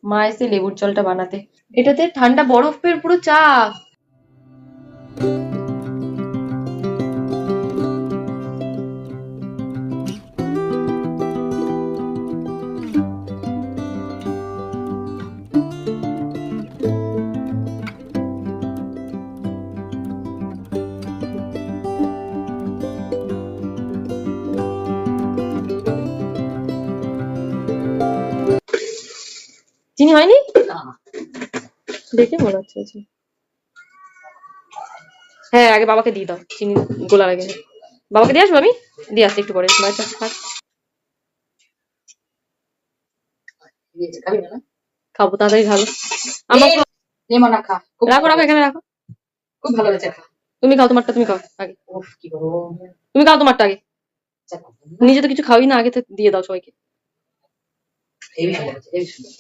মা এসে লেবুর জলটা বানাতে। এটাতে ঠান্ডা বরফের পুরো চাপ। চিনি হয়নি? দেখে মনে হচ্ছে আছে। হ্যাঁ, আগে বাবাকে দিয়ে দাও চিনি গোলার আগে। বাবাকে দিয়ে আসবো আমি? দিয়ে আসছি একটু পরে। বাড়িতে থাক। খাবো, তাড়াতাড়ি খাবো। আমাকে রাখো রাখো, এখানে রাখো। খুব ভালো হয়েছে। তুমি খাও তোমারটা, তুমি খাও আগে। কি করবো? তুমি খাও তোমারটা আগে। নিজে তো কিছু খাওই না, আগে তো দিয়ে দাও সবাইকে। হেবি সুন্দর হয়েছে, হেবি সুন্দর।